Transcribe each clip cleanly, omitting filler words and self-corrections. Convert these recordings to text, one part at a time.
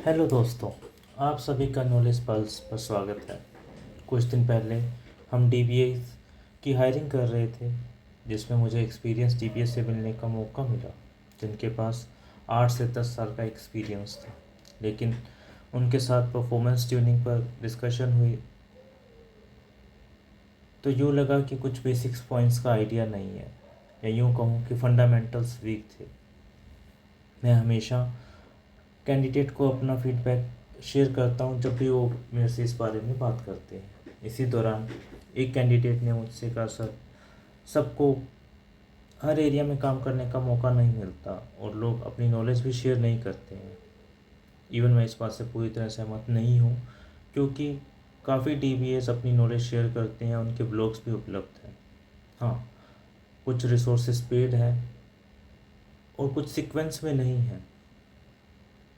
Hello दोस्तों, आप सभी का नॉलेज पल्स पर स्वागत है। कुछ दिन पहले हम डीबीएस की हायरिंग कर रहे थे, जिसमें मुझे एक्सपीरियंस डीबीएस से मिलने का मौका मिला, जिनके पास 8 से 10 साल का एक्सपीरियंस था। लेकिन उनके साथ परफॉर्मेंस ट्यूनिंग पर डिस्कशन हुई तो यूँ लगा कि कुछ बेसिक्स पॉइंट्स का आइडिया नहीं है, या यूँ कहूँ कि फंडामेंटल्स वीक थे। मैं हमेशा कैंडिडेट को अपना फीडबैक शेयर करता हूँ जब भी वो मेरे से इस बारे में बात करते हैं। इसी दौरान एक कैंडिडेट ने मुझसे कहा, सर, सबको हर एरिया में काम करने का मौका नहीं मिलता और लोग अपनी नॉलेज भी शेयर नहीं करते हैं। इवन मैं इस बात से पूरी तरह सहमत नहीं हूँ, क्योंकि काफ़ी डीबीएस अपनी नॉलेज शेयर करते हैं, उनके ब्लॉग्स भी उपलब्ध हैं। हाँ, कुछ रिसोर्सेज पेड हैं और कुछ सीक्वेंस में नहीं हैं,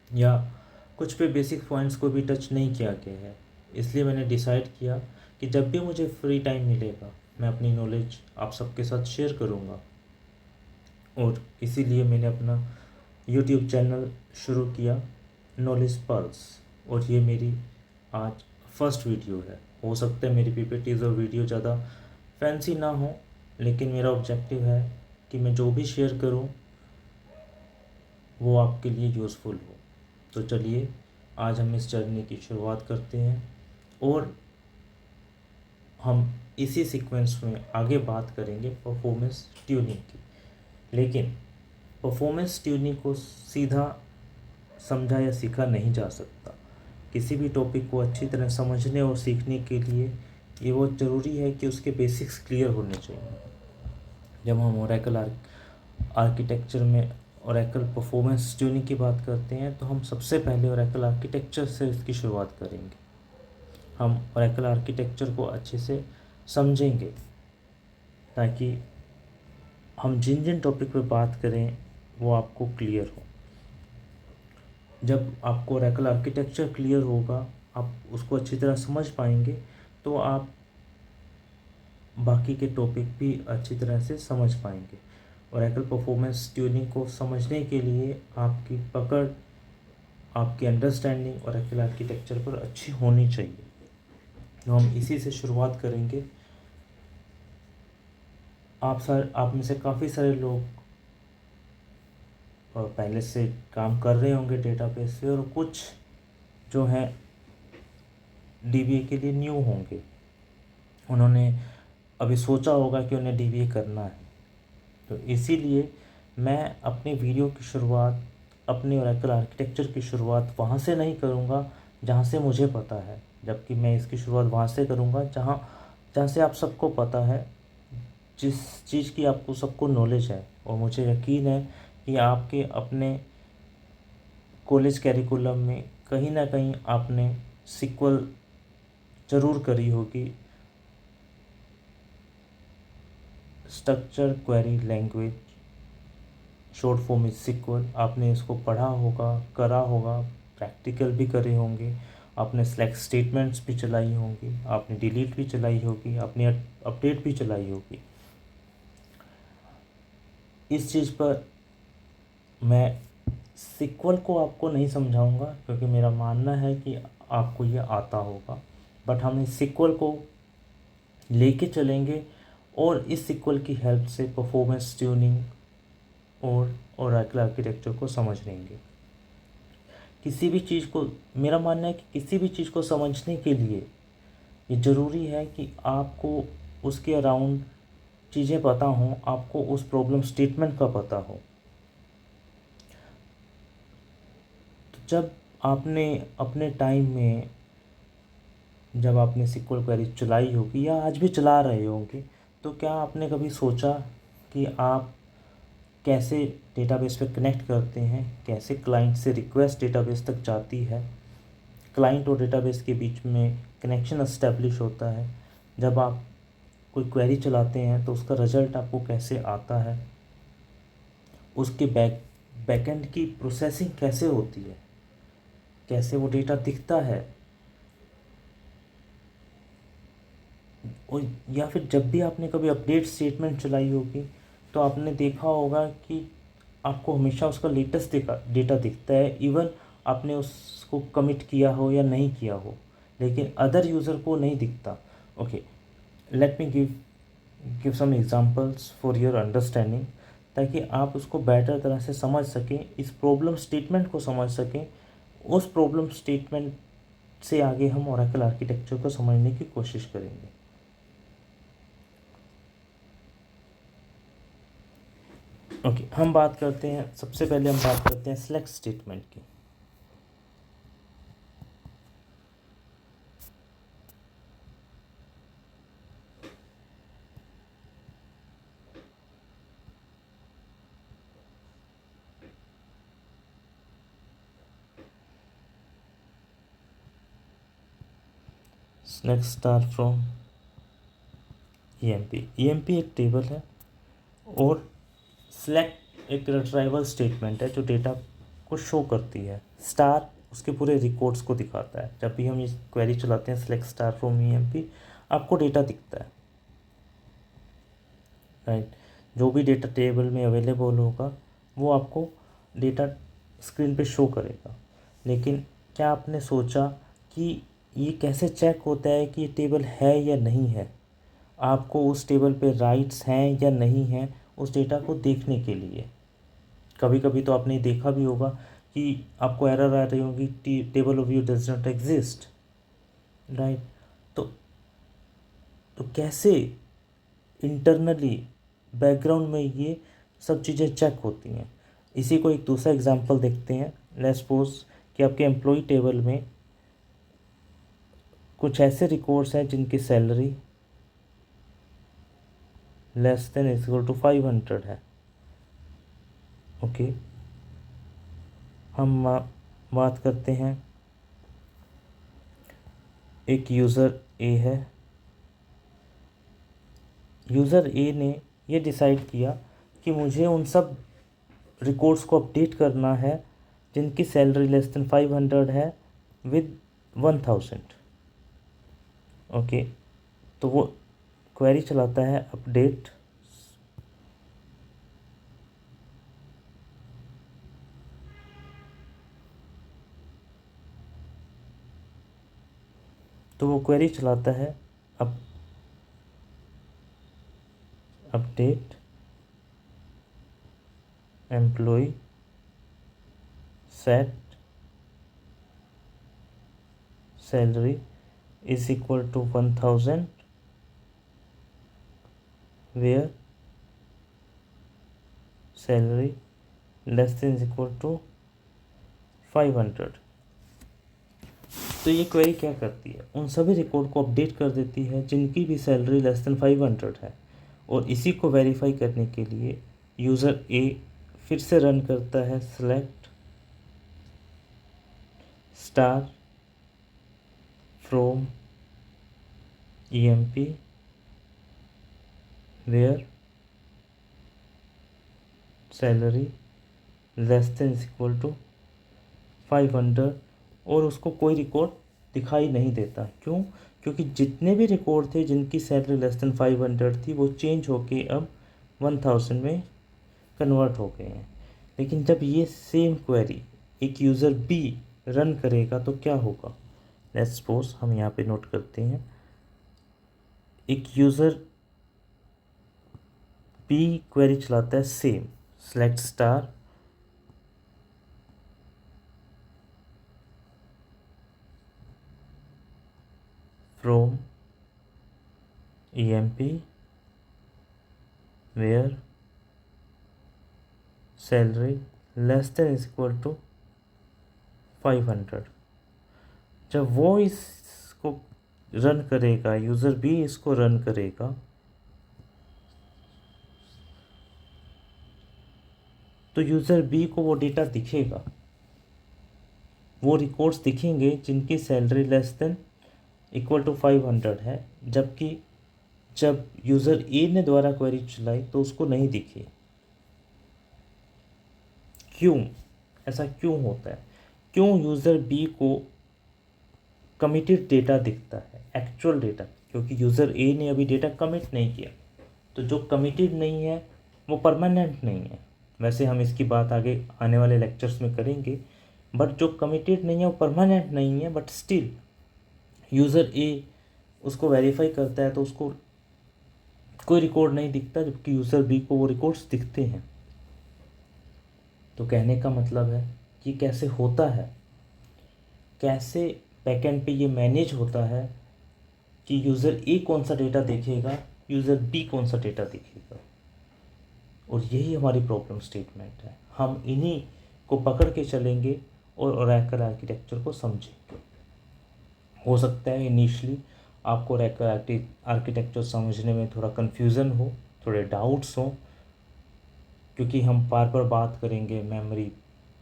या कुछ पे बेसिक पॉइंट्स को भी टच नहीं किया गया है। इसलिए मैंने डिसाइड किया कि जब भी मुझे फ्री टाइम मिलेगा मैं अपनी नॉलेज आप सबके साथ शेयर करूँगा, और इसीलिए मैंने अपना यूट्यूब चैनल शुरू किया, नॉलेज पल्स। और ये मेरी आज फर्स्ट वीडियो है। हो सकता है मेरी पीपीटीज और वीडियो ज़्यादा फैंसी ना हो, लेकिन मेरा ऑब्जेक्टिव है कि मैं जो भी शेयर करूँ वो आपके लिए यूज़फुल हो। तो चलिए आज हम इस जर्नी की शुरुआत करते हैं, और हम इसी सीक्वेंस में आगे बात करेंगे परफॉर्मेंस ट्यूनिंग की। लेकिन परफॉर्मेंस ट्यूनिंग को सीधा समझा या सीखा नहीं जा सकता। किसी भी टॉपिक को अच्छी तरह समझने और सीखने के लिए ये बहुत ज़रूरी है कि उसके बेसिक्स क्लियर होने चाहिए। जब हम ओरेकल आर्किटेक्चर में ओरेकल परफॉर्मेंस ट्यूनिंग की बात करते हैं तो हम सबसे पहले ओरेकल आर्किटेक्चर से इसकी शुरुआत करेंगे। हम ओरेकल आर्किटेक्चर को अच्छे से समझेंगे ताकि हम जिन जिन टॉपिक पर बात करें वो आपको क्लियर हो। जब आपको ओरेकल आर्किटेक्चर क्लियर होगा, आप उसको अच्छी तरह समझ पाएंगे, तो आप बाकी के टॉपिक भी अच्छी तरह से समझ पाएंगे। ओरेकल परफॉर्मेंस ट्यूनिंग को समझने के लिए आपकी पकड़, आपकी अंडरस्टैंडिंग ओरेकल आर्किटेक्चर पर अच्छी होनी चाहिए। तो हम इसी से शुरुआत करेंगे। आप में से काफ़ी सारे लोग पहले से काम कर रहे होंगे डेटाबेस से, और कुछ जो हैं डीबीए के लिए न्यू होंगे। उन्होंने अभी सोचा होगा कि उन्हें डीबीए करना है। तो इसीलिए मैं अपनी वीडियो की शुरुआत, अपने ओरेकल आर्किटेक्चर की शुरुआत वहाँ से नहीं करूँगा जहाँ से मुझे पता है, जबकि मैं इसकी शुरुआत वहाँ से करूँगा जहाँ जहाँ से आप सबको पता है, जिस चीज़ की आपको सबको नॉलेज है। और मुझे यकीन है कि आपके अपने कॉलेज कैरिकुलम में कहीं ना कहीं आपने सीक्वल ज़रूर करी होगी। Structure query language, short form is sequel, आपने इसको पढ़ा होगा, करा होगा, प्रैक्टिकल भी करे होंगे। आपने सेलेक्ट स्टेटमेंट्स भी चलाई होंगी, आपने डिलीट भी चलाई होगी, आपने अपडेट भी चलाई होगी। इस चीज़ पर मैं सीक्वल को आपको नहीं समझाऊंगा, क्योंकि मेरा मानना है कि आपको ये आता होगा। बट हम इस सीक्वल को लेके चलेंगे, और इस सीक्वल की हेल्प से परफॉर्मेंस ट्यूनिंग और ओरेकल आर्किटेक्चर को समझ लेंगे। किसी भी चीज़ को, मेरा मानना है कि किसी भी चीज़ को समझने के लिए ये ज़रूरी है कि आपको उसके अराउंड चीज़ें पता हों, आपको उस प्रॉब्लम स्टेटमेंट का पता हो। तो जब आपने अपने टाइम में, जब आपने सीक्वल क्वेरी चलाई होगी या आज भी चला रहे होंगे, तो क्या आपने कभी सोचा कि आप कैसे डेटाबेस पे कनेक्ट करते हैं, कैसे क्लाइंट से रिक्वेस्ट डेटाबेस तक जाती है, क्लाइंट और डेटाबेस के बीच में कनेक्शन एस्टेब्लिश होता है, जब आप कोई क्वेरी चलाते हैं तो उसका रिज़ल्ट आपको कैसे आता है, उसके बैकएंड की प्रोसेसिंग कैसे होती है, कैसे वो डेटा दिखता है। और या फिर जब भी आपने कभी अपडेट स्टेटमेंट चलाई होगी तो आपने देखा होगा कि आपको हमेशा उसका लेटेस्ट डेटा दिखता है। इवन आपने उसको कमिट किया हो या नहीं किया हो, लेकिन अदर यूज़र को नहीं दिखता। Okay, let me give some examples for your understanding, ताकि आप उसको बेटर तरह से समझ सकें, इस प्रॉब्लम स्टेटमेंट को समझ सकें। उस प्रॉब्लम स्टेटमेंट से आगे हम ओरेकल आर्किटेक्चर को समझने की कोशिश करेंगे। ओके, हम बात करते हैं, सबसे पहले हम बात करते हैं सिलेक्ट स्टेटमेंट की। Select star from EMP. EMP एक टेबल है और सिलेक्ट एक रिट्राइवल स्टेटमेंट है जो डेटा को शो करती है। स्टार उसके पूरे रिकॉर्ड्स को दिखाता है। जब भी हम ये क्वेरी चलाते हैं सिलेक्ट स्टार फ्रॉम ईएमपी, आपको डेटा दिखता है, राइट। जो भी डेटा टेबल में अवेलेबल होगा वो आपको डेटा स्क्रीन पे शो करेगा। लेकिन क्या आपने सोचा कि ये कैसे चेक होता है कि ये टेबल है या नहीं है? आपको उस टेबल पे राइट्स हैं या नहीं हैं उस डेटा को देखने के लिए। कभी कभी तो आपने देखा भी होगा कि आपको एरर आ रही होगी, table of view does not exist, right. तो कैसे इंटरनली बैकग्राउंड में ये सब चीज़ें चेक होती हैं? इसी को एक दूसरा एग्जांपल देखते हैं। लेट्स सपोज कि आपके एम्प्लॉय टेबल में कुछ ऐसे रिकॉर्ड्स हैं जिनकी salary less than equal to 500 है। ओके, हम बात करते हैं, एक यूज़र ए है। यूज़र ए ने ये डिसाइड किया कि मुझे उन सब रिकॉर्ड्स को अपडेट करना है जिनकी सैलरी लेस देन 500 है विद 1000। ओके, तो वो क्वेरी चलाता है update update employ set salary is equal to 1000 where salary less than equal to 500। तो ये क्वेरी क्या करती है? उन सभी रिकॉर्ड को अपडेट कर देती है जिनकी भी सैलरी लेस देन 500 है। और इसी को वेरीफाई करने के लिए यूज़र ए फिर से रन करता है select star from EMP where salary less than equal to 500, और उसको कोई रिकॉर्ड दिखाई नहीं देता। क्यों? क्योंकि जितने भी रिकॉर्ड थे जिनकी सैलरी लेस देन 500 थी वो चेंज होके अब 1000 में कन्वर्ट हो गए हैं। लेकिन जब ये सेम क्वेरी एक यूज़र बी रन करेगा तो क्या होगा? लेट्स सपोज हम यहाँ पे नोट करते हैं, एक यूज़र बी क्वेरी चलाता है same select star from EMP where salary less than equal to 500। जब वो इसको रन करेगा, यूज़र बी इसको रन करेगा, तो यूज़र बी को वो डेटा दिखेगा, वो रिकॉर्ड्स दिखेंगे जिनकी salary less than equal to 500 है। जबकि जब यूज़र ए ने द्वारा क्वेरी चलाई तो उसको नहीं दिखी। क्यों? ऐसा क्यों होता है? क्यों यूज़र बी को कमिटेड डेटा दिखता है, एक्चुअल डेटा? क्योंकि यूज़र ए ने अभी डेटा कमिट नहीं किया। तो जो कमिटेड नहीं है वो परमानेंट नहीं है। वैसे हम इसकी बात आगे आने वाले लेक्चर्स में करेंगे, बट जो कमिटेड नहीं है वो परमानेंट नहीं है, बट स्टिल यूज़र ए उसको वेरीफाई करता है तो उसको कोई रिकॉर्ड नहीं दिखता, जबकि यूज़र बी को वो रिकॉर्ड्स दिखते हैं। तो कहने का मतलब है कि कैसे होता है, कैसे बैकएंड पे ये मैनेज होता है कि यूज़र ए कौन सा डेटा देखेगा, यूज़र बी कौन सा डेटा देखेगा। और यही हमारी प्रॉब्लम स्टेटमेंट है। हम इन्हीं को पकड़ के चलेंगे और ओरेकल आर्किटेक्चर को समझेंगे। हो सकता है इनिशियली आपको ओरेकल आर्किटेक्चर समझने में थोड़ा कन्फ्यूज़न हो, थोड़े डाउट्स हो, क्योंकि हम बार बार बात करेंगे मेमोरी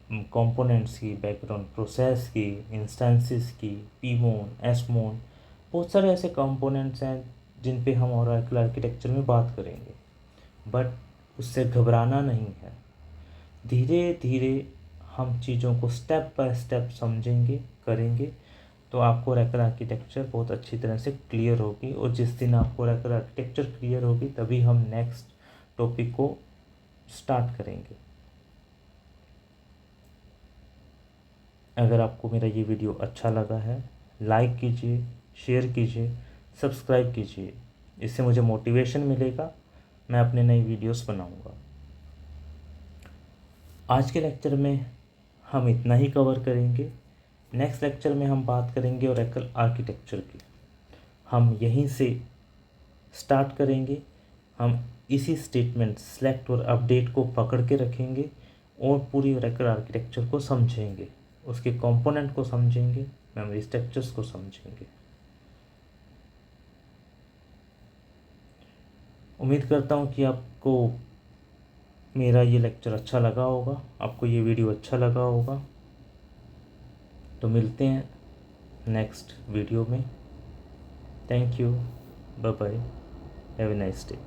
कंपोनेंट्स की, बैकग्राउंड प्रोसेस की, इंस्टेंसेस की, पीमोन, एसमोन, बहुत सारे ऐसे कंपोनेंट्स हैं जिन पे हम ओरेकल आर्किटेक्चर में बात करेंगे। बट उससे घबराना नहीं है, धीरे धीरे हम चीज़ों को स्टेप बाय स्टेप समझेंगे, करेंगे, तो आपको ओरेकल आर्किटेक्चर बहुत अच्छी तरह से क्लियर होगी। और जिस दिन आपको ओरेकल आर्किटेक्चर क्लियर होगी तभी हम नेक्स्ट टॉपिक को स्टार्ट करेंगे। अगर आपको मेरा ये वीडियो अच्छा लगा है, लाइक कीजिए, शेयर कीजिए, सब्सक्राइब कीजिए। इससे मुझे मोटिवेशन मिलेगा, मैं अपने नई वीडियोस बनाऊंगा। आज के लेक्चर में हम इतना ही कवर करेंगे। नेक्स्ट लेक्चर में हम बात करेंगे ओरेकल आर्किटेक्चर की। हम यहीं से स्टार्ट करेंगे। हम इसी स्टेटमेंट सेलेक्ट और अपडेट को पकड़ के रखेंगे और पूरी ओरेकल आर्किटेक्चर को समझेंगे, उसके कंपोनेंट को समझेंगे, मेमोरी स्ट्रक्चर्स को समझेंगे। उम्मीद करता हूँ कि आपको मेरा ये लेक्चर अच्छा लगा होगा, आपको ये वीडियो अच्छा लगा होगा। तो मिलते हैं नेक्स्ट वीडियो में। Thank you, bye bye, have a nice day.